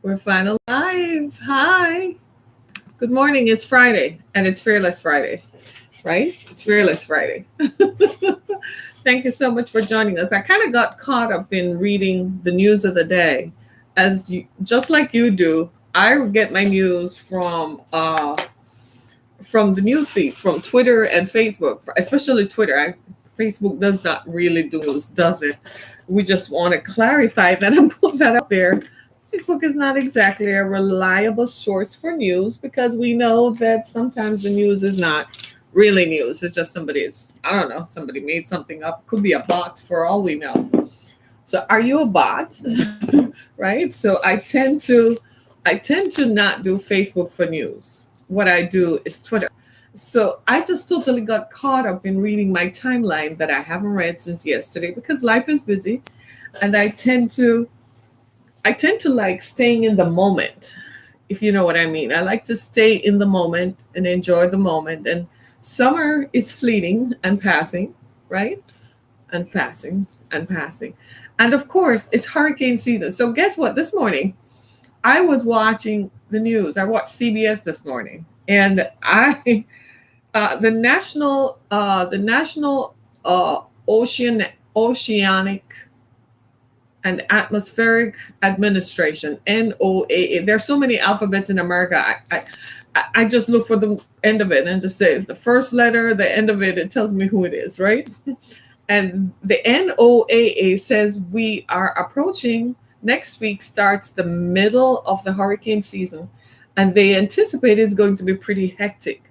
We're finally live. Hi. Good morning. It's Friday and it's Fearless Friday, right? It's Fearless Friday. Thank you so much for joining us. I kind of got caught up in reading the news of the day. Just like you do, I get my news from the news feed, from Twitter and Facebook, especially Twitter. Facebook does not really do news, does it? We just want to clarify that and put that out there. Facebook is not exactly a reliable source for news because we know that sometimes the news is not really news. It's just I don't know, somebody made something up. Could be a bot for all we know. So are you a bot? Right? So I tend to not do Facebook for news. What I do is Twitter. So I just totally got caught up in reading my timeline that I haven't read since yesterday because life is busy, and I tend to like staying in the moment, if you know what I mean. I like to stay in the moment and enjoy the moment. And summer is fleeting and passing, right? And passing and passing. And of course, it's hurricane season. So guess what? This morning, I was watching the news. I watched CBS this morning, and the National Oceanic and Atmospheric Administration, NOAA. There's so many alphabets in America. I just look for the end of it and just say the first letter, the end of it. It tells me who it is, right? And the NOAA says we are approaching. Next week starts the middle of the hurricane season, and they anticipate it's going to be pretty hectic.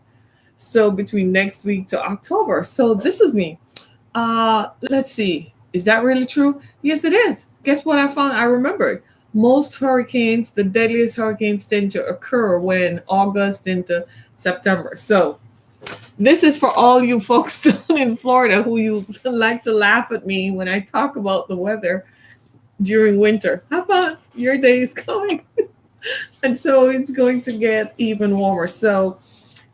So between next week to October. So this is me. Let's see. Is that really true? Yes, it is. Guess what I found? I remembered. Most hurricanes, the deadliest hurricanes, tend to occur when August into September. So this is for all you folks down in Florida who you like to laugh at me when I talk about the weather during winter. Have fun. Your day is coming. And so it's going to get even warmer. So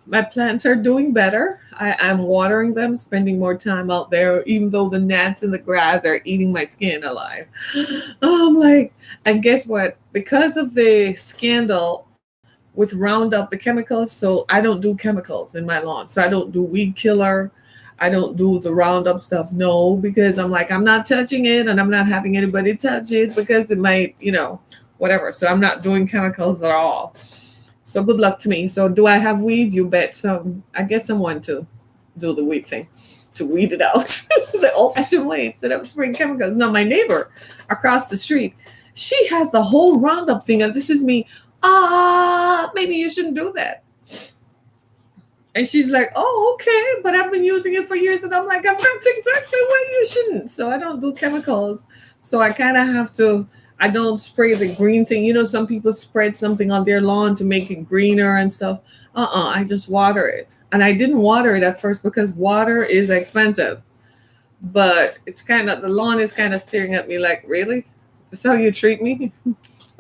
my plants are doing better. I'm watering them, spending more time out there, even though the gnats in the grass are eating my skin alive. I'm like, and guess what? Because of the scandal with Roundup, the chemicals, so I don't do chemicals in my lawn. So I don't do weed killer. I don't do the Roundup stuff. No, because I'm like, I'm not touching it and I'm not having anybody touch it because it might, whatever. So I'm not doing chemicals at all. So good luck to me. So do I have weeds? You bet. So I get someone to do the weed thing, to weed it out the old-fashioned way instead of spraying chemicals. Now my neighbor across the street, she has the whole Roundup thing, and this is me. Maybe you shouldn't do that. And she's like, oh, okay, but I've been using it for years, and I'm like, that's exactly why you shouldn't. So I don't do chemicals. So I kind of have to. I don't spray the green thing. Some people spread something on their lawn to make it greener and stuff. I just water it. And I didn't water it at first because water is expensive. But the lawn is kind of staring at me like, really? That's how you treat me?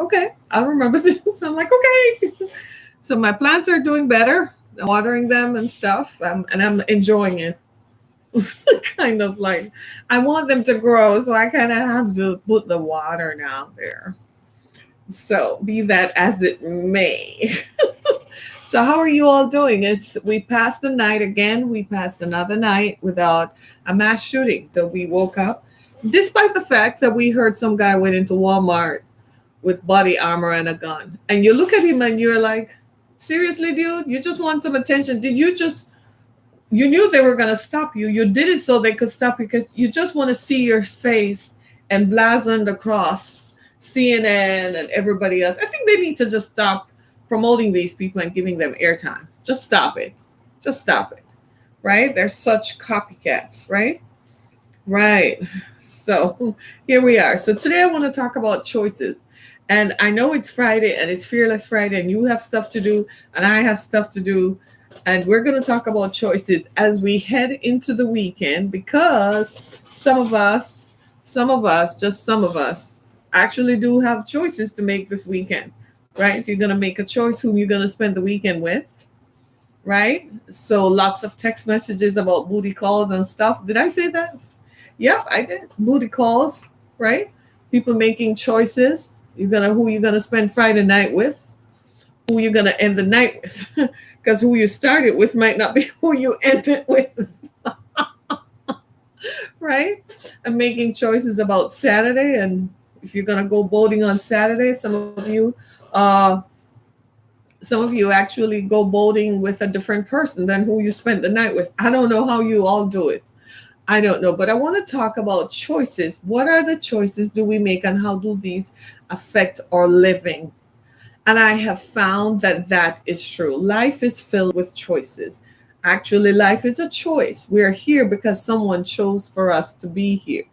Okay, I'll remember this. I'm like, okay. So my plants are doing better. I'm watering them and stuff. And I'm enjoying it. Kind of like I want them to grow, so I kind of have to put the water down there. So be that as it may. So how are you all doing? We passed the night again. We passed another night without a mass shooting. That we woke up, despite the fact that we heard some guy went into Walmart with body armor and a gun. And you look at him and you're like, seriously, dude, you just want some attention? You knew they were going to stop you. You did it so they could stop you because you just want to see your face emblazoned across CNN and everybody else. I think they need to just stop promoting these people and giving them airtime. Just stop it. Just stop it. Right? They're such copycats, right? Right. So here we are. So today I want to talk about choices. And I know it's Friday and it's Fearless Friday and you have stuff to do and I have stuff to do. And we're going to talk about choices as we head into the weekend because some of us, just some of us, actually do have choices to make this weekend, right? You're going to make a choice whom you're going to spend the weekend with, right? So lots of text messages about booty calls and stuff. Did I say that? Yep, I did. Booty calls, right? People making choices. Who you gonna spend Friday night with, who you gonna end the night with, because who you started with might not be who you ended with. Right? And making choices about Saturday, and if you're gonna go boating on Saturday, uh, some of you actually go boating with a different person than who you spent the night with. I don't know how you all do it. I don't know, but I want to talk about choices. What are the choices do we make, and how do these affect our living? And I have found that that is true. Life is filled with choices. Actually, life is a choice. We're here because someone chose for us to be here.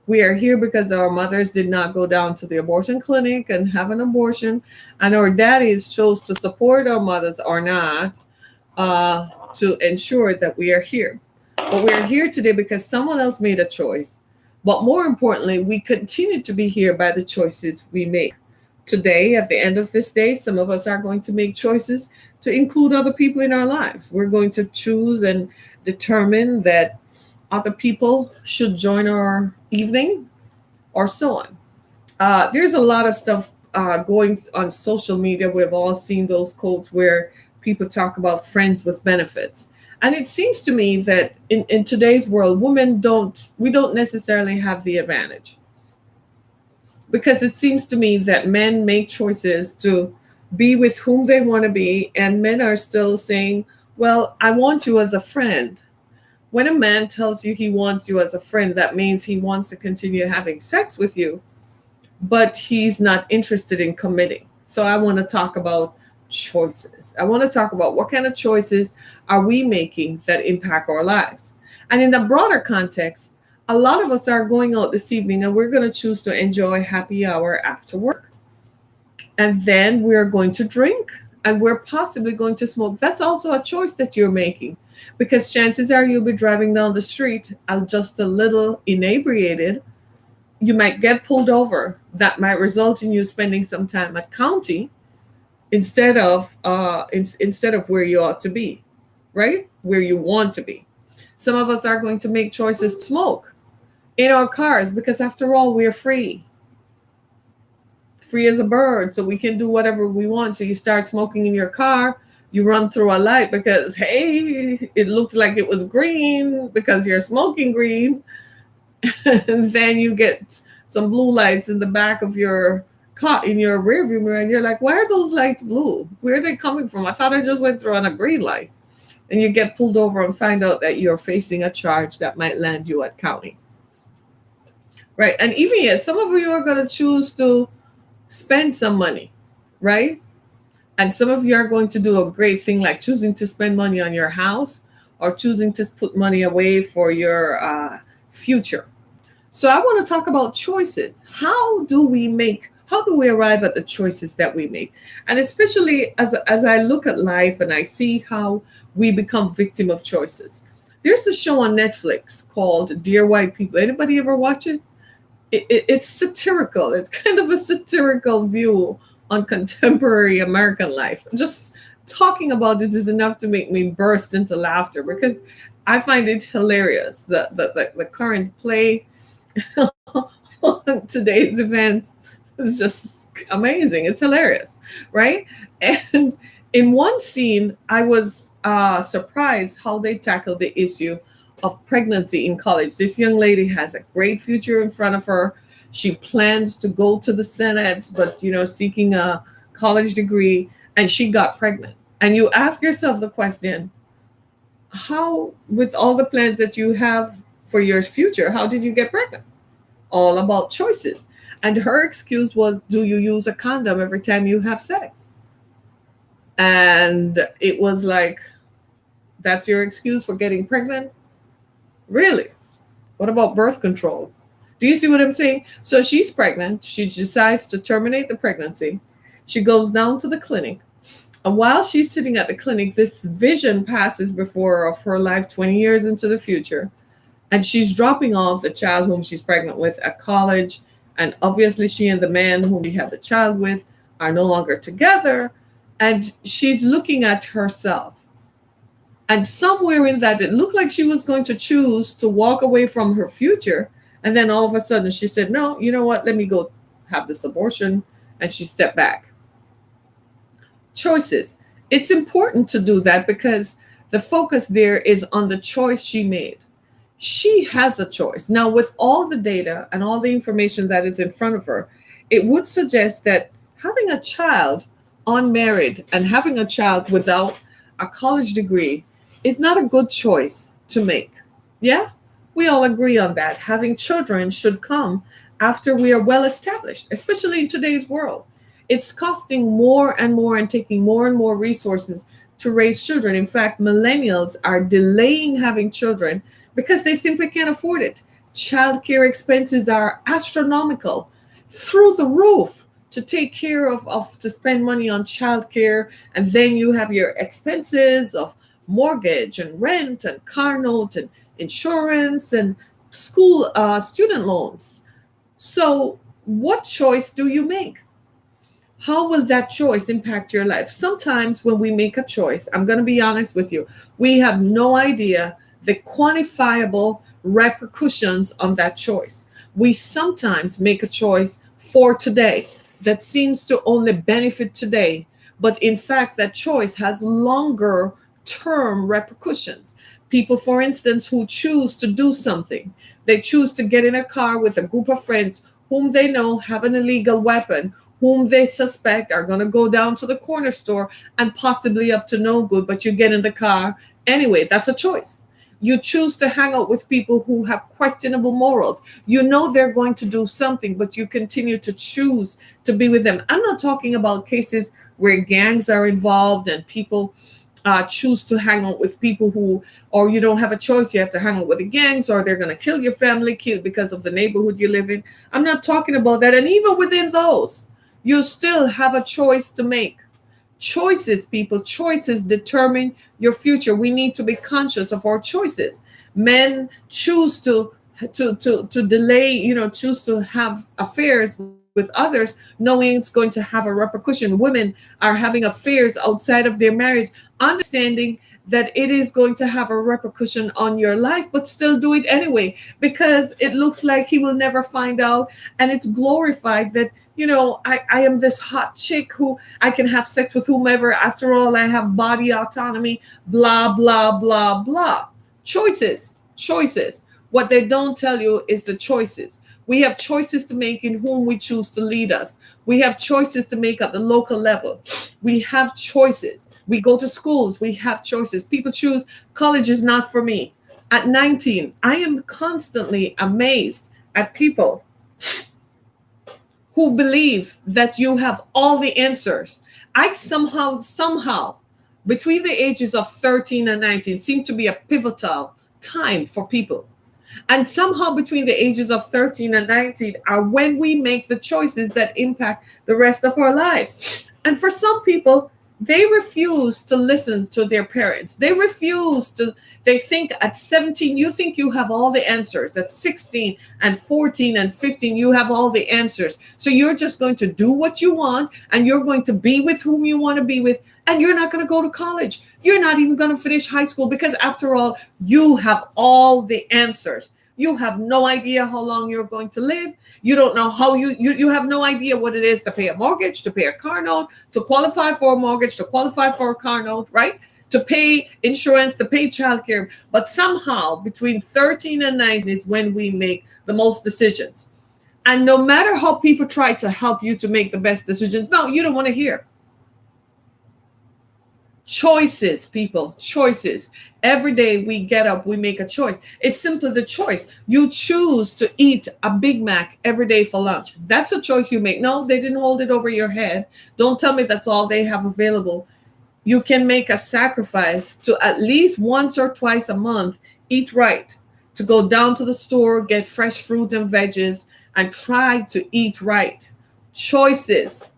We are here because our mothers did not go down to the abortion clinic and have an abortion, and our daddies chose to support our mothers or not, to ensure that we are here. But we are here today because someone else made a choice. But more importantly, we continue to be here by the choices we make. Today, at the end of this day, some of us are going to make choices to include other people in our lives. We're going to choose and determine that other people should join our evening, or so on. There's a lot of stuff going on social media. We've all seen those quotes where people talk about friends with benefits. And it seems to me that in today's world, we don't necessarily have the advantage, because it seems to me that men make choices to be with whom they want to be, and men are still saying, well, I want you as a friend. When a man tells you he wants you as a friend, that means he wants to continue having sex with you, but he's not interested in committing. So I want to talk about choices. I want to talk about what kind of choices are we making that impact our lives. And in the broader context, a lot of us are going out this evening and we're going to choose to enjoy happy hour after work. And then we're going to drink, and we're possibly going to smoke. That's also a choice that you're making, because chances are you'll be driving down the street just a little inebriated. You might get pulled over. That might result in you spending some time at county instead of where you ought to be, right? Where you want to be. Some of us are going to make choices to smoke in our cars, because after all, we're free as a bird, so we can do whatever we want. So you start smoking in your car, you run through a light because, hey, it looked like it was green because you're smoking green. And then you get some blue lights in the back of your car, in your rearview mirror, and you're like, why are those lights blue? Where are they coming from? I thought I just went through on a green light. And you get pulled over and find out that you're facing a charge that might land you at county. Right? And even yet, some of you are going to choose to spend some money, right? And some of you are going to do a great thing, like choosing to spend money on your house, or choosing to put money away for your future. So I want to talk about choices. How do we arrive at the choices that we make? And especially as I look at life and I see how we become victim of choices. There's a show on Netflix called Dear White People. Anybody ever watch it? It's satirical. It's kind of a satirical view on contemporary American life. Just talking about it is enough to make me burst into laughter, because I find it hilarious. The current play on today's events is just amazing. It's hilarious, right? And in one scene, I was surprised how they tackled the issue of pregnancy in college. This young lady has a great future in front of her. She plans to go to the Senate, but seeking a college degree, and she got pregnant. And you ask yourself the question, how, with all the plans that you have for your future, how did you get pregnant? All about choices. And her excuse was, do you use a condom every time you have sex? And it was like, that's your excuse for getting pregnant? Really? What about birth control? Do you see what I'm saying? So she's pregnant. She decides to terminate the pregnancy. She goes down to the clinic. And while she's sitting at the clinic, this vision passes before her of her life 20 years into the future. And she's dropping off the child whom she's pregnant with at college. And obviously she and the man whom she had the child with are no longer together. And she's looking at herself. And somewhere in that, it looked like she was going to choose to walk away from her future. And then all of a sudden she said, no, you know what? Let me go have this abortion And she stepped back. Choices. It's important to do that because the focus there is on the choice she made. She has a choice. Now, with all the data and all the information that is in front of her, it would suggest that having a child unmarried and having a child without a college degree is not a good choice to make. Yeah, we all agree on that. Having children should come after we are well established, especially in today's world. It's costing more and more and taking more and more resources to raise children. In fact, millennials are delaying having children because they simply can't afford it. Childcare expenses are astronomical, through the roof, to take care of to spend money on childcare. And then you have your expenses of mortgage and rent and car note and insurance and school student loans. So, what choice do you make? How will that choice impact your life? Sometimes when we make a choice, I'm going to be honest with you, we have no idea the quantifiable repercussions on that choice. We sometimes make a choice for today that seems to only benefit today, but in fact, that choice has longer term repercussions. People, for instance, who choose to do something, they choose to get in a car with a group of friends whom they know have an illegal weapon, whom they suspect are going to go down to the corner store and possibly up to no good, but you get in the car anyway. That's a choice. You choose to hang out with people who have questionable morals. You know they're going to do something, but you continue to choose to be with them. I'm not talking about cases where gangs are involved and people choose to hang out with people who, or you don't have a choice, you have to hang out with the gangs, or they're going to kill your family, kill because of the neighborhood you live in. I'm not talking about that. And even within those, you still have a choice to make. Choices, people, choices determine your future. We need to be conscious of our choices. Men choose to delay, choose to have affairs with others, knowing it's going to have a repercussion. Women are having affairs outside of their marriage, understanding that it is going to have a repercussion on your life, but still do it anyway because it looks like he will never find out. And it's glorified that, I am this hot chick who I can have sex with whomever. After all, I have body autonomy, blah, blah, blah, blah. Choices. What they don't tell you is the choices. We have choices to make in whom we choose to lead us. We have choices to make at the local level. We have choices. We go to schools. We have choices. People choose college is not for me. At 19, I am constantly amazed at people who believe that you have all the answers. I somehow, between the ages of 13 and 19, seem to be a pivotal time for people. And somehow between the ages of 13 and 19 are when we make the choices that impact the rest of our lives. And for some people, they refuse to listen to their parents. They think at 17, you think you have all the answers. At 16 and 14 and 15, you have all the answers. So you're just going to do what you want and you're going to be with whom you want to be with. And you're not going to go to college. You're not even going to finish high school because after all, you have all the answers. You have no idea how long you're going to live. You don't know how you have no idea what it is to pay a mortgage, to pay a car note, to qualify for a mortgage, to qualify for a car note, right? To pay insurance, to pay childcare. But somehow between 13 and 19 is when we make the most decisions. And no matter how people try to help you to make the best decisions, no, you don't want to hear. Choices, people, choices. Every day we get up, we make a choice. It's simply the choice. You choose to eat a Big Mac every day for lunch. That's a choice you make. No, they didn't hold it over your head. Don't tell me that's all they have available. You can make a sacrifice to at least once or twice a month eat right, to go down to the store, get fresh fruit and veggies, and try to eat right. Choices.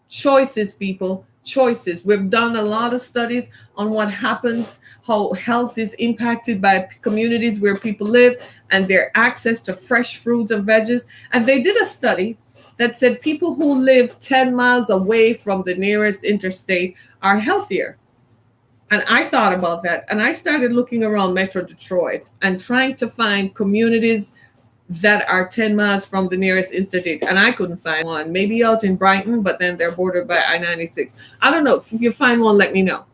Choices, people. Choices. We've done a lot of studies on what happens, how health is impacted by communities where people live and their access to fresh fruits and veggies. And they did a study that said people who live 10 miles away from the nearest interstate are healthier. And I thought about that and I started looking around Metro Detroit and trying to find communities that are 10 miles from the nearest institute, and I couldn't find one. Maybe out in Brighton, but then they're bordered by I-96. I don't know. If you find one, let me know.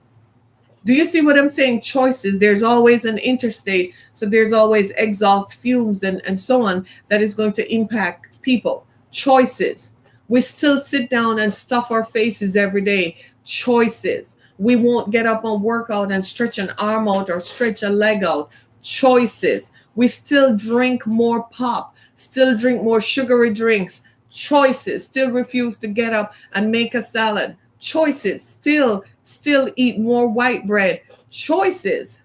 Do you see what I'm saying? Choices. There's always an interstate, so there's always exhaust fumes and so on that is going to impact people. Choices. We still sit down and stuff our faces every day. Choices. We won't get up and work out and stretch an arm out or stretch a leg out. Choices. We still drink more pop, still drink more sugary drinks. Choices. Still refuse to get up and make a salad. Choices. Still eat more white bread. Choices.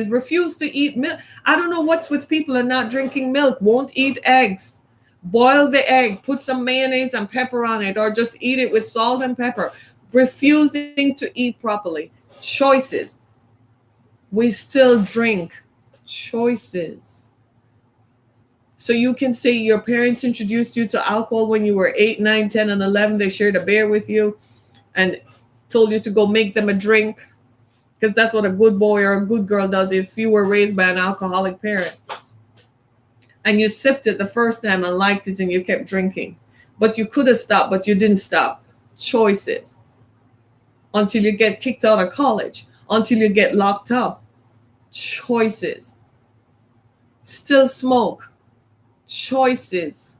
Refuse to eat milk. I don't know what's with people and not drinking milk. Won't eat eggs. Boil the egg, put some mayonnaise and pepper on it, or just eat it with salt and pepper. Refusing to eat properly. Choices. We still drink. Choices. So you can say your parents introduced you to alcohol when you were 8, 9, 10, and 11. They shared a beer with you and told you to go make them a drink, because that's what a good boy or a good girl does if you were raised by an alcoholic parent. And you sipped it the first time and liked it and you kept drinking. But you could have stopped, but you didn't stop. Choices. Until you get kicked out of college, until you get locked up. Choices. Still smoke. Choices.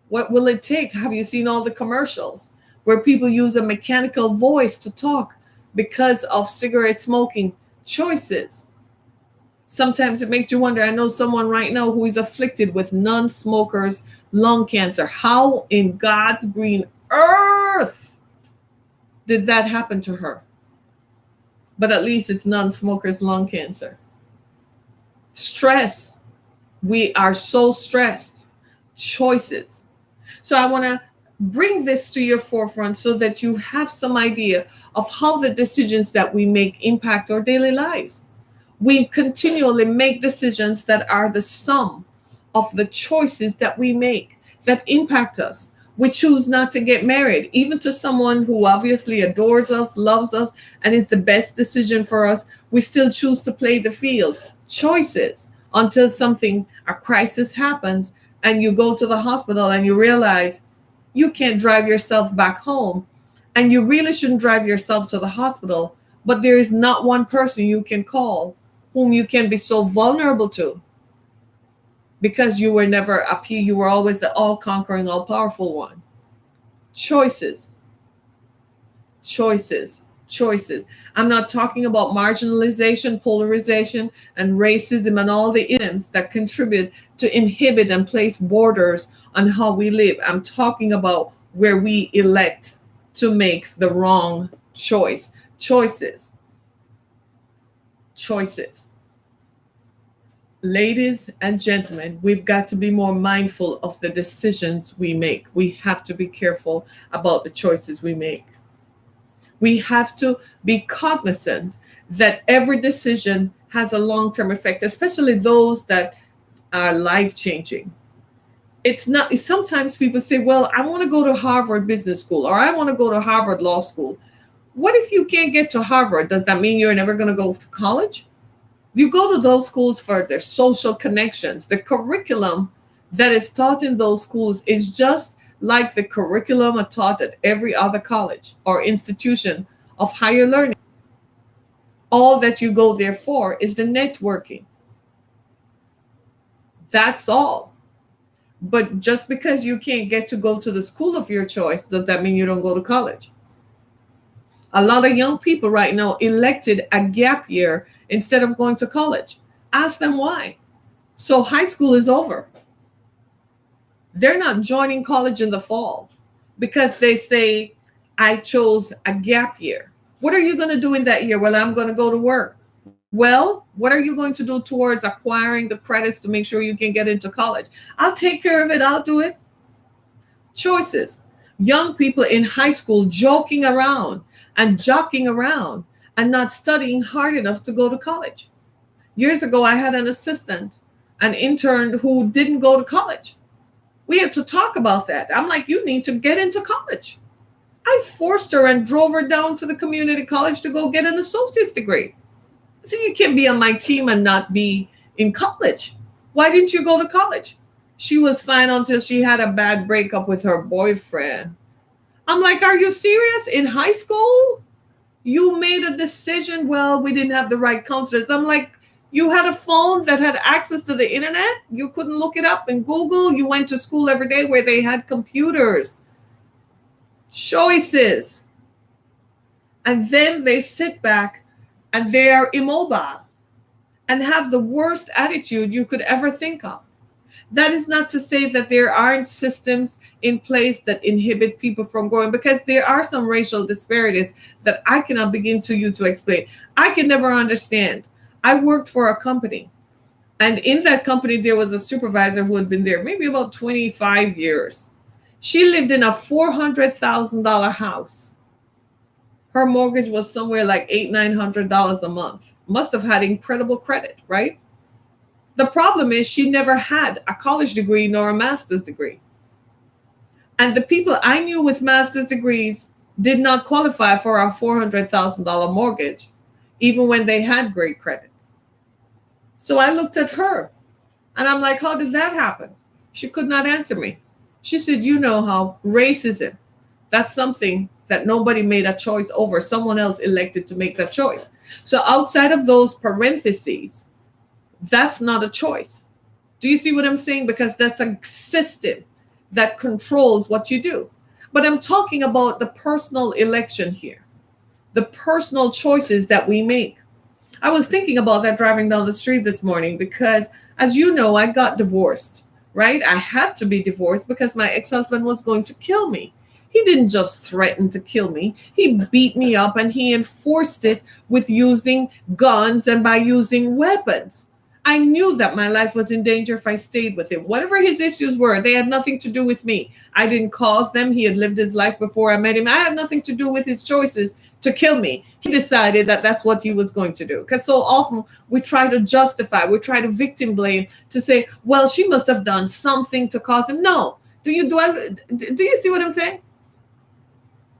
What will it take? Have you seen all the commercials where people use a mechanical voice to talk because of cigarette smoking? Choices. Sometimes it makes you wonder. I know someone right now who is afflicted with non-smokers lung cancer. How in God's green earth did that happen to her? But at least it's non-smokers lung cancer. Stress. We are so stressed. Choices. So I want to bring this to your forefront so that you have some idea of how the decisions that we make impact our daily lives. We continually make decisions that are the sum of the choices that we make that impact us. We choose not to get married, even to someone who obviously adores us, loves us, and is the best decision for us. We still choose to play the field. Choices. Until a crisis happens, and you go to the hospital and you realize you can't drive yourself back home, and you really shouldn't drive yourself to the hospital, but there is not one person you can call whom you can be so vulnerable to, because you were never up here. You were always the all-conquering, all-powerful one. Choices. I'm not talking about marginalization, polarization, and racism and all the isms that contribute to inhibit and place borders on how we live. I'm talking about where we elect to make the wrong choice. Choices. Ladies and gentlemen, we've got to be more mindful of the decisions we make. We have to be careful about the choices we make. We have to be cognizant that every decision has a long-term effect, especially those that are life-changing. It's not, sometimes people say, well, I want to go to Harvard Business School, or I want to go to Harvard Law School. What if you can't get to Harvard? Does that mean you're never going to go to college? You go to those schools for their social connections. The curriculum that is taught in those schools is just like the curriculum taught at every other college or institution of higher learning. All that you go there for is the networking. That's all. But just because you can't get to go to the school of your choice, does that mean you don't go to college? A lot of young people right now elected a gap year instead of going to college. Ask them why. So high school is over. They're not joining college in the fall because they say, I chose a gap year. What are you going to do in that year? Well, I'm going to go to work. Well, what are you going to do towards acquiring the credits to make sure you can get into college? I'll take care of it. I'll do it. Choices. Young people in high school joking around and jockeying around and not studying hard enough to go to college. Years ago, I had an assistant, an intern who didn't go to college. We had to talk about that. I'm like, you need to get into college. I forced her and drove her down to the community college to go get an associate's degree. So you can't be on my team and not be in college. Why didn't you go to college? She was fine until she had a bad breakup with her boyfriend. I'm like, are you serious? In high school, you made a decision. Well, we didn't have the right counselors. I'm like, you had a phone that had access to the internet. You couldn't look it up in Google. You went to school every day where they had computers. Choices. And then they sit back and they are immobile and have the worst attitude you could ever think of. That is not to say that there aren't systems in place that inhibit people from growing, because there are some racial disparities that I cannot begin to explain. I can never understand. I worked for a company, and in that company, there was a supervisor who had been there maybe about 25 years. She lived in a $400,000 house. Her mortgage was somewhere like $800-900 a month. Must have had incredible credit, right? The problem is she never had a college degree nor a master's degree. And the people I knew with master's degrees did not qualify for a $400,000 mortgage, even when they had great credit. So I looked at her and I'm like, how did that happen? She could not answer me. She said, you know how racism, that's something that nobody made a choice over. Someone else elected to make that choice. So outside of those parentheses, that's not a choice. Do you see what I'm saying? Because that's a system that controls what you do. But I'm talking about the personal election here, the personal choices that we make. I was thinking about that driving down the street this morning because, as you know, I got divorced, right? I had to be divorced because my ex-husband was going to kill me. He didn't just threaten to kill me. He beat me up and he enforced it with using guns and by using weapons. I knew that my life was in danger if I stayed with him. Whatever his issues were, they had nothing to do with me. I didn't cause them. He had lived his life before I met him. I had nothing to do with his choices to kill me. He decided that that's what he was going to do. Because so often we try to justify, we try to victim blame to say, well, she must have done something to cause him. No. Do you see what I'm saying?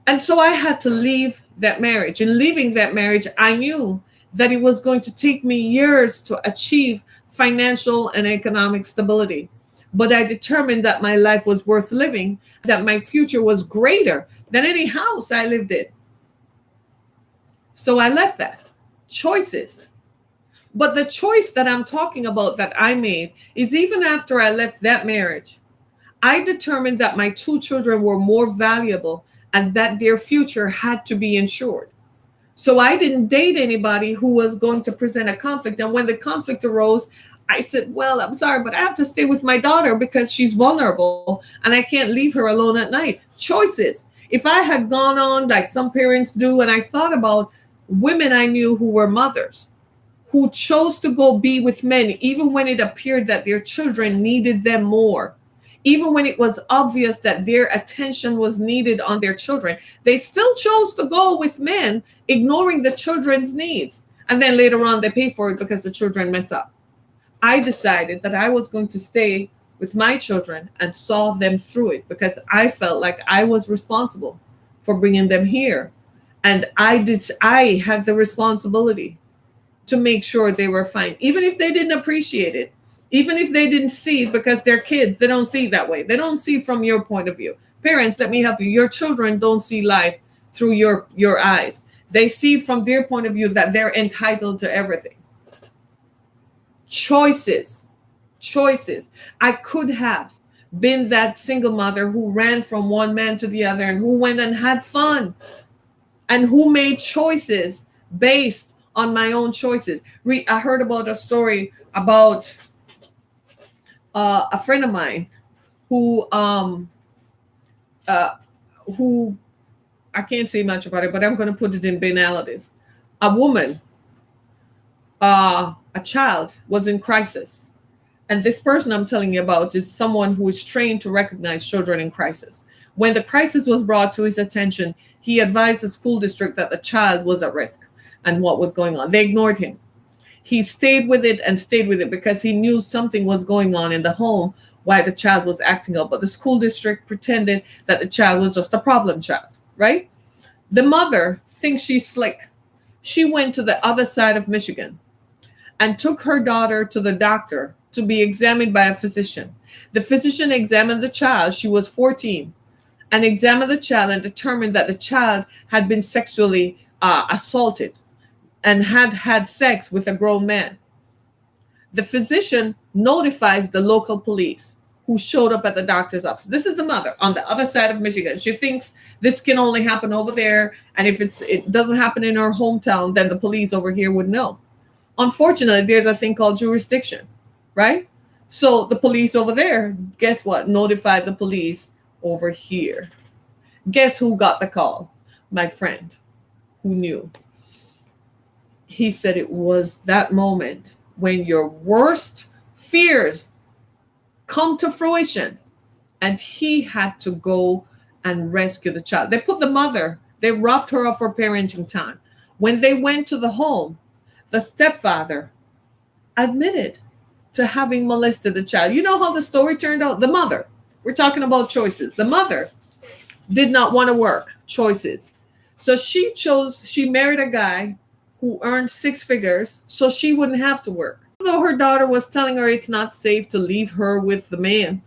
And so I had to leave that marriage. In leaving that marriage, I knew that it was going to take me years to achieve financial and economic stability. But I determined that my life was worth living, that my future was greater than any house I lived in. So I left that. Choices. But the choice that I'm talking about that I made is even after I left that marriage, I determined that my 2 children were more valuable and that their future had to be insured. So I didn't date anybody who was going to present a conflict. And when the conflict arose, I said, well, I'm sorry, but I have to stay with my daughter because she's vulnerable and I can't leave her alone at night. Choices. If I had gone on like some parents do, and I thought about women I knew who were mothers, who chose to go be with men, even when it appeared that their children needed them more, even when it was obvious that their attention was needed on their children, they still chose to go with men, ignoring the children's needs. And then later on, they pay for it because the children mess up. I decided that I was going to stay with my children and saw them through it because I felt like I was responsible for bringing them here. And I had the responsibility to make sure they were fine, even if they didn't appreciate it. Even if they didn't see it because they're kids, they don't see it that way. They don't see it from your point of view. Parents, let me help you. Your children don't see life through your eyes. They see from their point of view that they're entitled to everything. Choices. I could have been that single mother who ran from one man to the other and who went and had fun and who made choices based on my own choices. I heard about a story about a friend of mine who I can't say much about it, but I'm going to put it in banalities. A woman, a child was in crisis. And this person I'm telling you about is someone who is trained to recognize children in crisis. When the crisis was brought to his attention, he advised the school district that the child was at risk and what was going on. They ignored him. He stayed with it because he knew something was going on in the home why the child was acting up. But the school district pretended that the child was just a problem child, right? The mother thinks she's slick. She went to the other side of Michigan and took her daughter to the doctor to be examined by a physician. The physician examined the child. She was 14, and examined the child and determined that the child had been sexually assaulted and had had sex with a grown man. The physician notifies the local police who showed up at the doctor's office. This is the mother on the other side of Michigan. She thinks this can only happen over there, and if it doesn't happen in her hometown, then the police over here would know. Unfortunately, there's a thing called jurisdiction, right? So the police over there, guess what? Notified the police over here. Guess who got the call? My friend who knew. He said it was that moment when your worst fears come to fruition, and he had to go and rescue the child. They put the mother, they robbed her of her parenting time. When they went to the home, the stepfather admitted to having molested the child. You know how the story turned out? The mother, we're talking about choices. The mother did not want to work. Choices. So she married a guy who earned 6 figures so she wouldn't have to work. Although her daughter was telling her it's not safe to leave her with the man,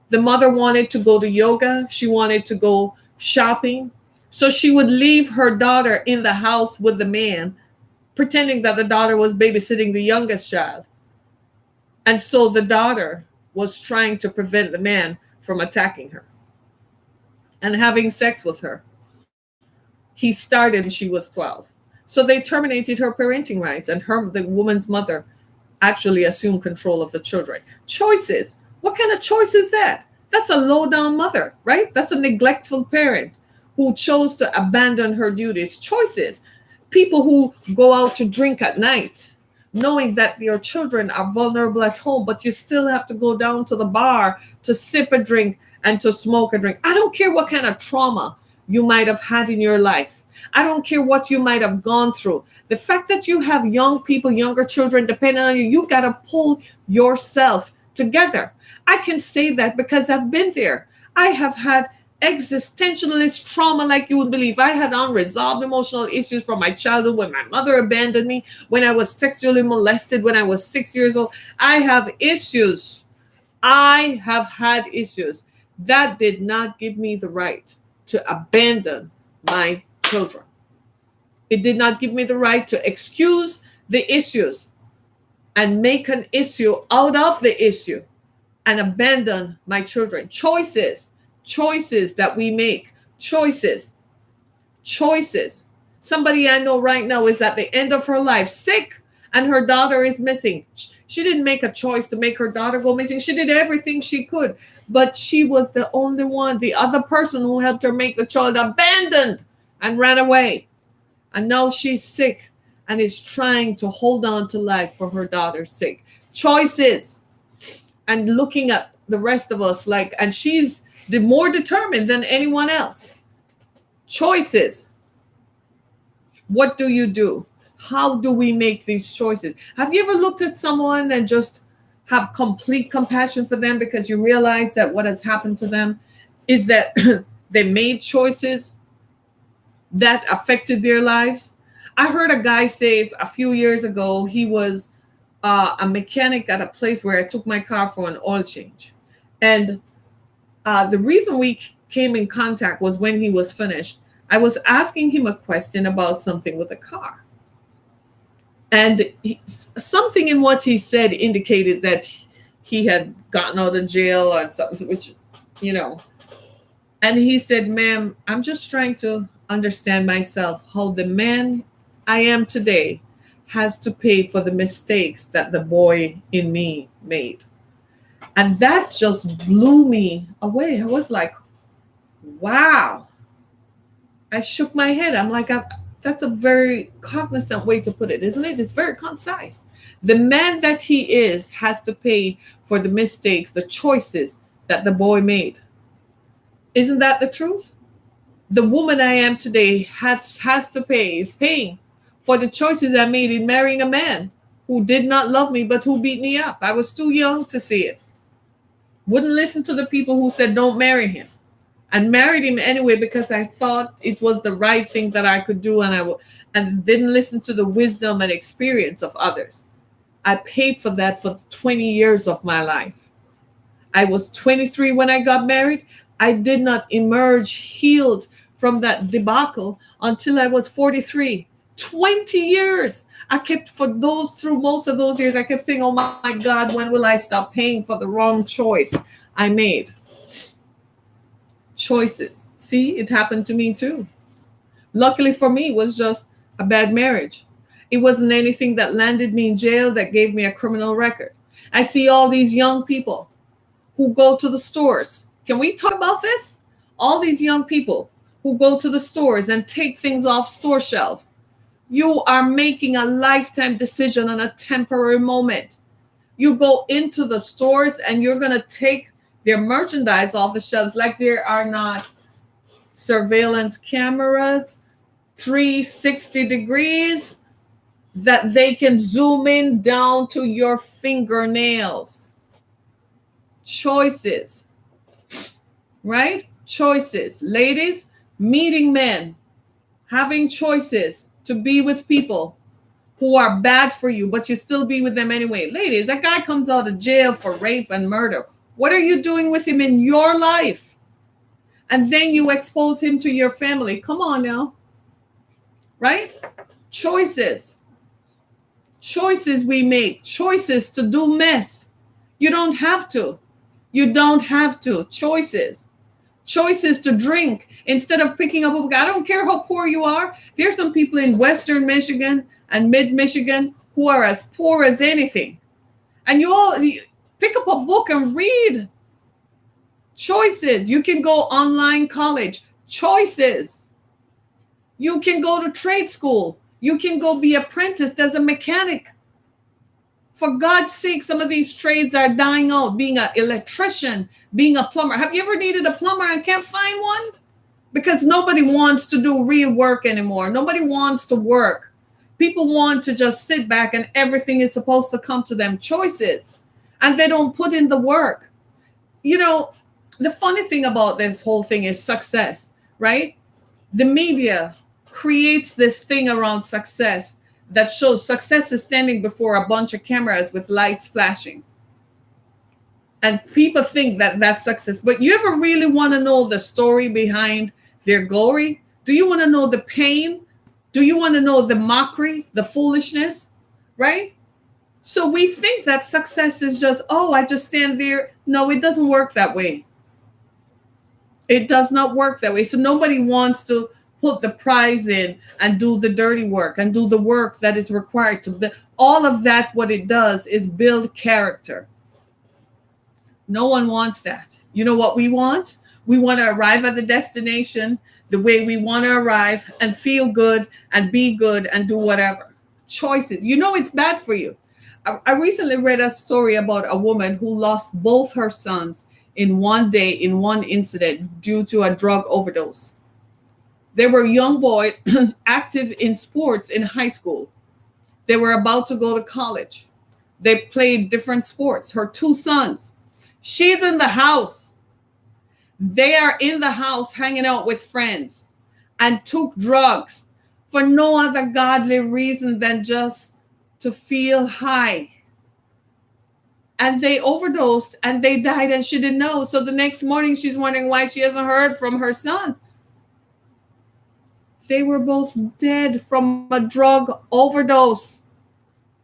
the mother wanted to go to yoga. She wanted to go shopping. So she would leave her daughter in the house with the man, pretending that the daughter was babysitting the youngest child. And so the daughter was trying to prevent the man from attacking her and having sex with her. He started when she was 12. So they terminated her parenting rights, and the woman's mother, actually assume control of the children. Choices. What kind of choice is that? That's a low down mother, right? That's a neglectful parent who chose to abandon her duties. Choices. People who go out to drink at night, knowing that your children are vulnerable at home, but you still have to go down to the bar to sip a drink and to smoke a drink. I don't care what kind of trauma you might have had in your life. I don't care what you might have gone through. The fact that you have young people, younger children depending on you, you got to pull yourself together. I can say that because I've been there. I have had existentialist trauma like you would believe. I had unresolved emotional issues from my childhood when my mother abandoned me, when I was sexually molested when I was 6 years old. I have issues. I have had issues. That did not give me the right to abandon my children. It did not give me the right to excuse the issues and make an issue out of the issue and abandon my children. Choices that we make. Choices. Somebody I know right now is at the end of her life, sick, and her daughter is missing. She didn't make a choice to make her daughter go missing. She did everything she could, but she was the only one. The other person who helped her make the child abandoned and ran away. And now she's sick and is trying to hold on to life for her daughter's sake. Choices. And looking at the rest of us and she's more determined than anyone else. Choices. What do you do? How do we make these choices? Have you ever looked at someone and just have complete compassion for them because you realize that what has happened to them is that they made choices that affected their lives? I heard a guy say a few years ago, he was a mechanic at a place where I took my car for an oil change. And the reason we came in contact was when he was finished. I was asking him a question about something with the car. And something in what he said indicated that he had gotten out of jail or something, which, And he said, ma'am, I'm just trying to understand myself, how the man I am today has to pay for the mistakes that the boy in me made. And that just blew me away. I was like, wow. I shook my head. I'm like, that's a very cognizant way to put it, isn't it? It's very concise. The man that he is has to pay for the mistakes, the choices that the boy made. Isn't that the truth? The woman I am today has to pay, is paying for the choices I made in marrying a man who did not love me, but who beat me up. I was too young to see it. Wouldn't listen to the people who said, don't marry him. And married him anyway because I thought it was the right thing that I could do, and didn't listen to the wisdom and experience of others. I paid for that for 20 years of my life. I was 23 when I got married. I did not emerge healed from that debacle until I was 43. 20 years. I kept, for those, through most of those years, I kept saying, oh my God, when will I stop paying for the wrong choice I made? Choices. See, it happened to me too. Luckily for me, it was just a bad marriage. It wasn't anything that landed me in jail that gave me a criminal record. I see all these young people who go to the stores. Can we talk about this? All these young people who go to the stores and take things off store shelves. You are making a lifetime decision on a temporary moment. You go into the stores and you're going to take their merchandise off the shelves like there are not surveillance cameras, 360 degrees, that they can zoom in down to your fingernails. Choices, right? Choices. Ladies, meeting men, having choices to be with people who are bad for you, but you still be with them anyway. Ladies, that guy comes out of jail for rape and murder. What are you doing with him in your life? And then you expose him to your family. Come on now. Right? Choices. Choices we make. Choices to do meth. You don't have to. You don't have to. Choices. Choices to drink instead of picking up a book. I don't care how poor you are. There's some people in Western Michigan and Mid Michigan who are as poor as anything. And you all pick up a book and read. Choices. You can go online college. Choices. You can go to trade school. You can go be apprenticed as a mechanic. For God's sake, some of these trades are dying out. Being an electrician, being a plumber. Have you ever needed a plumber and can't find one? Because nobody wants to do real work anymore. Nobody wants to work. People want to just sit back and everything is supposed to come to them. Choices. And they don't put in the work. You know, the funny thing about this whole thing is success, right? The media creates this thing around success that shows success is standing before a bunch of cameras with lights flashing. And people think that that's success. But you ever really want to know the story behind their glory? Do you want to know the pain? Do you want to know the mockery, the foolishness? Right? So we think that success is just, oh, I just stand there. No, it doesn't work that way. It does not work that way. So nobody wants to put the prize in and do the dirty work and do the work that is required to build. All of that, what it does is build character. No one wants that. You know what we want? We want to arrive at the destination the way we want to arrive and feel good and be good and do whatever. Choices. You know it's bad for you. I recently read a story about a woman who lost both her sons in one day, in one incident, due to a drug overdose. They were young boys active in sports in high school. They were about to go to college. They played different sports. Her two sons. She's in the house. They are in the house hanging out with friends and took drugs for no other godly reason than just to feel high. And they overdosed and they died and she didn't know. So the next morning she's wondering why she hasn't heard from her sons. They were both dead from a drug overdose.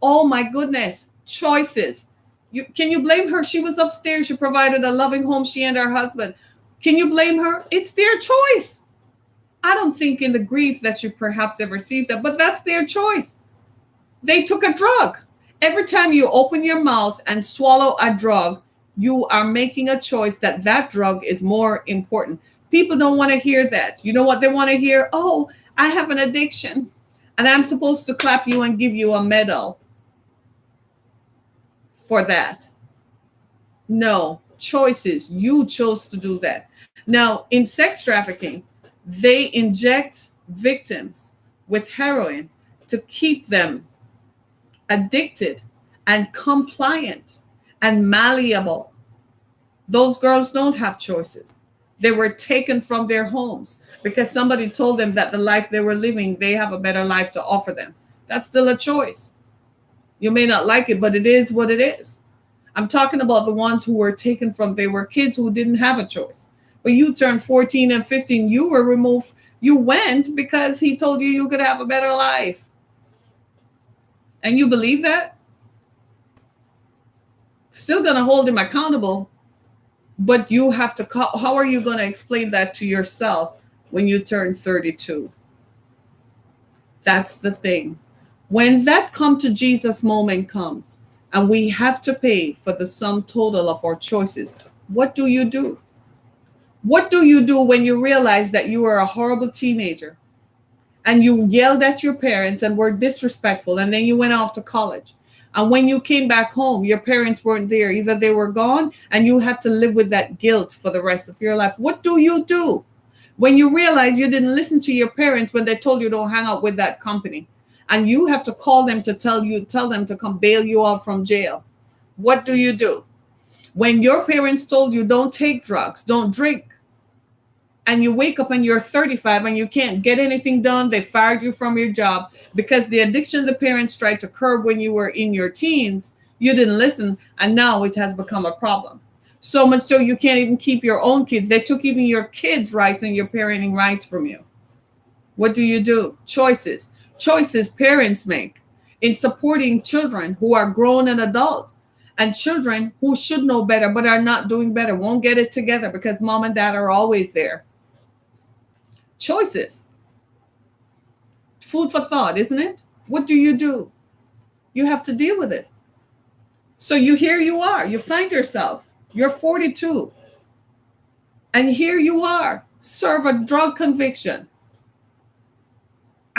Oh my goodness. Choices. Can you blame her? She was upstairs. She provided a loving home, she and her husband. Can you blame her? It's their choice. I don't think in the grief that she perhaps ever sees that, but that's their choice. They took a drug. Every time you open your mouth and swallow a drug, you are making a choice that that drug is more important. People don't want to hear that. You know what they want to hear? Oh, I have an addiction and I'm supposed to clap you and give you a medal for that. No, choices. You chose to do that. Now, in sex trafficking, they inject victims with heroin to keep them addicted and compliant and malleable. Those girls don't have choices. They were taken from their homes because somebody told them that the life they were living, they have a better life to offer them. That's still a choice. You may not like it, but it is what it is. I'm talking about the ones who were taken from, they were kids who didn't have a choice. When you turned 14 and 15, you were removed. You went because he told you you could have a better life. And you believe that? Still going to hold him accountable. But you have to, how are you going to explain that to yourself when you turn 32? That's the thing. When that come to Jesus moment comes, and we have to pay for the sum total of our choices, what do you do? What do you do when you realize that you were a horrible teenager and you yelled at your parents and were disrespectful, and then you went off to college? And when you came back home, your parents weren't there. Either they were gone and you have to live with that guilt for the rest of your life. What do you do when you realize you didn't listen to your parents when they told you don't hang out with that company? And you have to call them to tell them to come bail you out from jail? What do you do? When your parents told you don't take drugs, don't drink, and you wake up and you're 35 and you can't get anything done, they fired you from your job because the addiction the parents tried to curb when you were in your teens, you didn't listen, and now it has become a problem. So much so you can't even keep your own kids. They took even your kids' rights and your parenting rights from you. What do you do? Choices. Choices parents make in supporting children who are grown and adult, and children who should know better but are not doing better, won't get it together because mom and dad are always there. Choices. Food for thought, isn't it? What do? You have to deal with it. So here you are. You find yourself. You're 42. And here you are. Serve a drug conviction.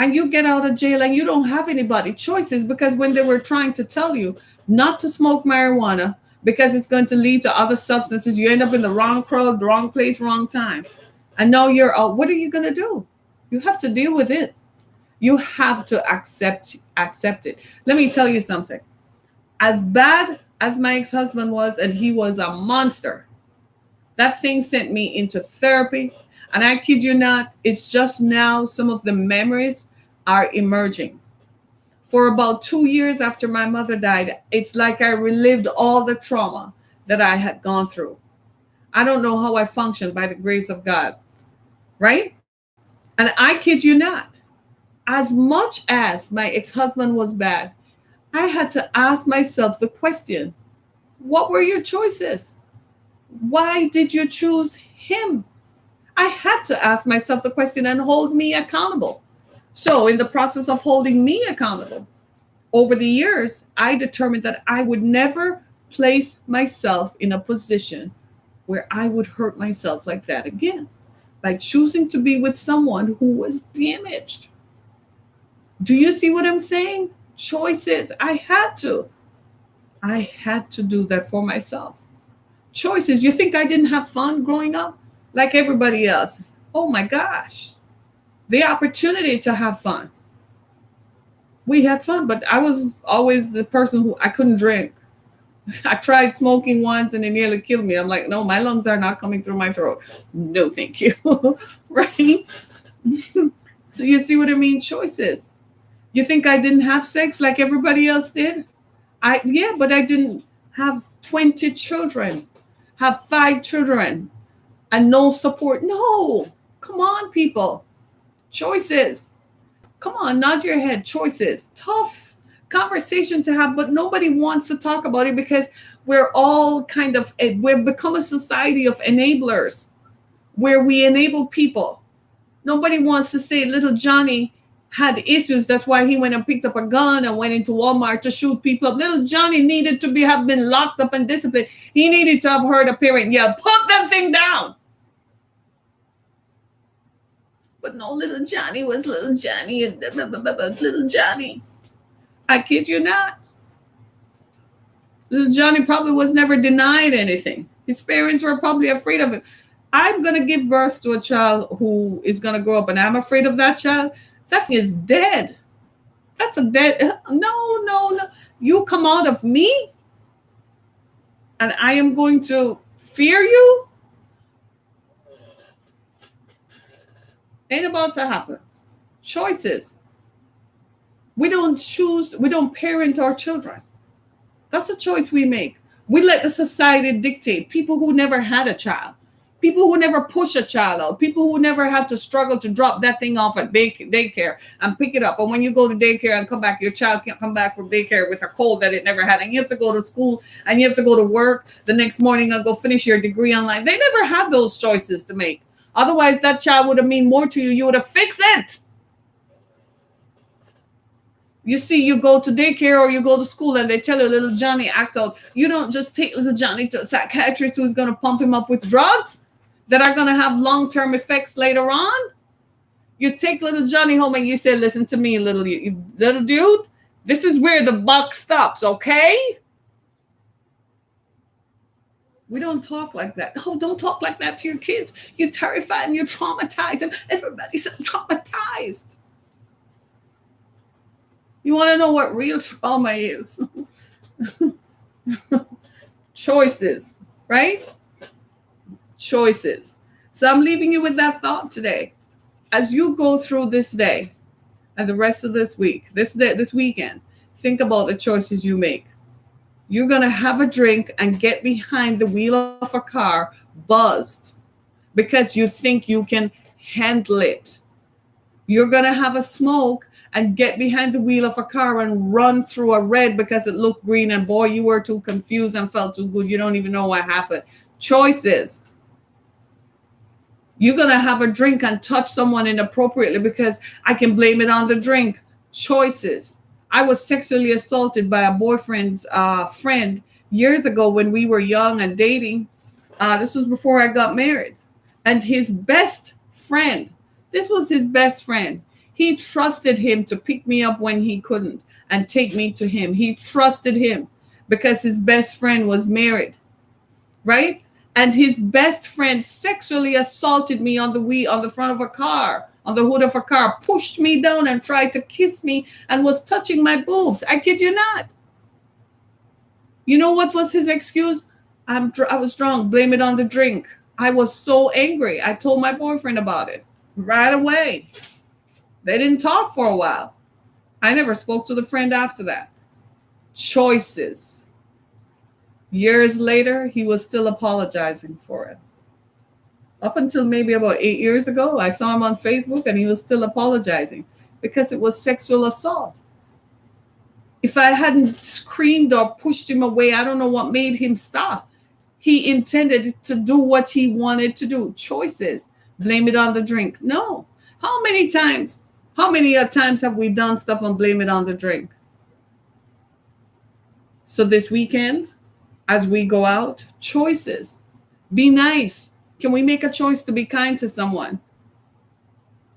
And you get out of jail and you don't have anybody. Choices, because when they were trying to tell you not to smoke marijuana because it's going to lead to other substances, you end up in the wrong crowd, wrong place, wrong time. And now you're out. What are you going to do? You have to deal with it. You have to accept it. Let me tell you something. As bad as my ex-husband was, and he was a monster, that thing sent me into therapy. And I kid you not, it's just now some of the memories are emerging. For about 2 years after my mother died, it's like I relived all the trauma that I had gone through. I don't know how I functioned by the grace of God, right? And I kid you not, as much as my ex-husband was bad, I had to ask myself the question, what were your choices? Why did you choose him? I had to ask myself the question and hold me accountable. So in the process of holding me accountable, over the years, I determined that I would never place myself in a position where I would hurt myself like that again, by choosing to be with someone who was damaged. Do you see what I'm saying? Choices. I had to do that for myself. Choices. You think I didn't have fun growing up like everybody else? Oh my gosh. The opportunity to have fun. We had fun, but I was always the person who I couldn't drink. I tried smoking once and it nearly killed me. I'm like, no, my lungs are not coming through my throat. No, thank you. Right? So you see what I mean? Choices. You think I didn't have sex like everybody else did? But I didn't have 20 children, have 5 children, and no support. No, come on, people. Choices. Come on, nod your head. Choices. Tough conversation to have, but nobody wants to talk about it because we're all we've become a society of enablers where we enable people. Nobody wants to say little Johnny had issues. That's why he went and picked up a gun and went into Walmart to shoot people up. Little Johnny needed to have been locked up and disciplined. He needed to have heard a parent yell, put that thing down. But no, little Johnny was little Johnny. Little Johnny. I kid you not. Little Johnny probably was never denied anything. His parents were probably afraid of him. I'm going to give birth to a child who is going to grow up and I'm afraid of that child. That thing is dead. That's a dead. No. You come out of me and I am going to fear you. Ain't about to happen. Choices. We don't parent our children. That's a choice we make. We let the society dictate. People who never had a child, people who never push a child out, people who never had to struggle to drop that thing off at daycare and pick it up. And when you go to daycare and come back, your child can't come back from daycare with a cold that it never had. And you have to go to school and you have to go to work the next morning and go finish your degree online. They never had those choices to make. Otherwise, that child would have meant more to you. You would have fixed it. You see, you go to daycare or you go to school and they tell you little Johnny act out. You don't just take little Johnny to a psychiatrist who's going to pump him up with drugs that are going to have long-term effects later on. You take little Johnny home and you say, listen to me, little dude. This is where the buck stops, okay? We don't talk like that. Oh, don't talk like that to your kids. You're terrified and you're traumatized. And everybody's traumatized. You want to know what real trauma is? Choices, right? Choices. So I'm leaving you with that thought today. As you go through this day and the rest of this week, this weekend, think about the choices you make. You're going to have a drink and get behind the wheel of a car buzzed because you think you can handle it. You're going to have a smoke and get behind the wheel of a car and run through a red because it looked green and boy, you were too confused and felt too good. You don't even know what happened. Choices. You're going to have a drink and touch someone inappropriately because I can blame it on the drink. Choices. I was sexually assaulted by a boyfriend's friend years ago when we were young and dating. This was before I got married. And his best friend, this was his best friend. He trusted him to pick me up when he couldn't and take me to him. He trusted him because his best friend was married, right? And his best friend sexually assaulted me on the front of a car, on the hood of a car, pushed me down and tried to kiss me and was touching my boobs. I kid you not. You know what was his excuse? I was drunk. Blame it on the drink. I was so angry. I told my boyfriend about it right away. They didn't talk for a while. I never spoke to the friend after that. Choices. Years later, he was still apologizing for it. Up until maybe about 8 years ago, I saw him on Facebook and he was still apologizing because it was sexual assault. If I hadn't screamed or pushed him away, I don't know what made him stop. He intended to do what he wanted to do. Choices. Blame it on the drink. No. How many times have we done stuff and blame it on the drink? So this weekend, as we go out, choices. Be nice. Can we make a choice to be kind to someone?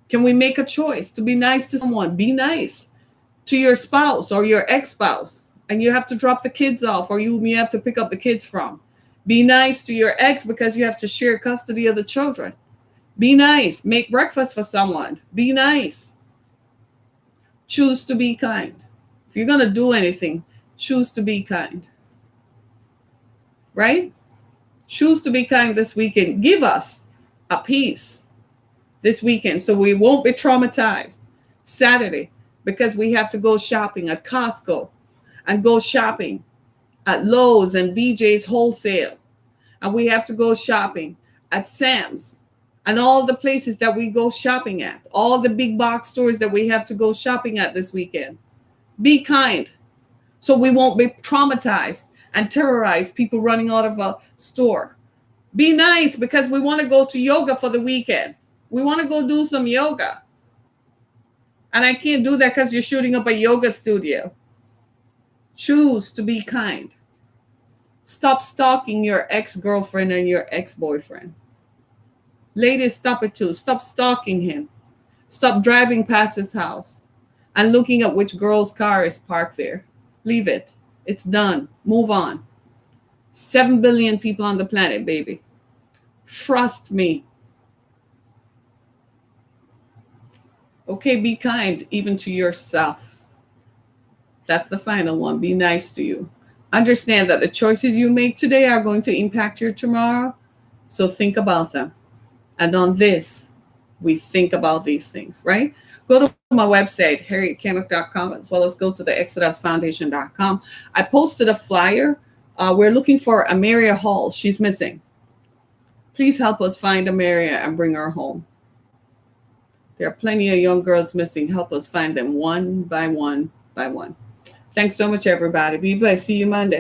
Can we make a choice to be nice to someone? Be nice to your spouse or your ex-spouse, and you have to drop the kids off, or you have to pick up the kids from. Be nice to your ex because you have to share custody of the children. Be nice. Make breakfast for someone. Be nice. Choose to be kind. If you're going to do anything, choose to be kind. Right? Choose to be kind this weekend. Give us a piece this weekend so we won't be traumatized. Saturday, because we have to go shopping at Costco and go shopping at Lowe's and BJ's Wholesale. And we have to go shopping at Sam's and all the places that we go shopping at, all the big box stores that we have to go shopping at this weekend. Be kind so we won't be traumatized and terrorize people running out of a store. Be nice because we want to go to yoga for the weekend. We want to go do some yoga. And I can't do that because you're shooting up a yoga studio. Choose to be kind. Stop stalking your ex-girlfriend and your ex-boyfriend. Ladies, stop it too. Stop stalking him. Stop driving past his house and looking at which girl's car is parked there. Leave it. It's done. Move on. 7 billion people on the planet, baby. Trust me. Okay, be kind even to yourself. That's the final one. Be nice to you. Understand that the choices you make today are going to impact your tomorrow. So think about them. And on this, we think about these things, right? Go to my website, harrietkemick.com, as well as go to the ExodusFoundation.com. I posted a flyer We're looking for Amaria Hall. She's missing. Please help us find Amaria and bring her home. There are plenty of young girls missing. Help us find them one by one by one. Thanks so much, everybody. Be blessed. See you Monday.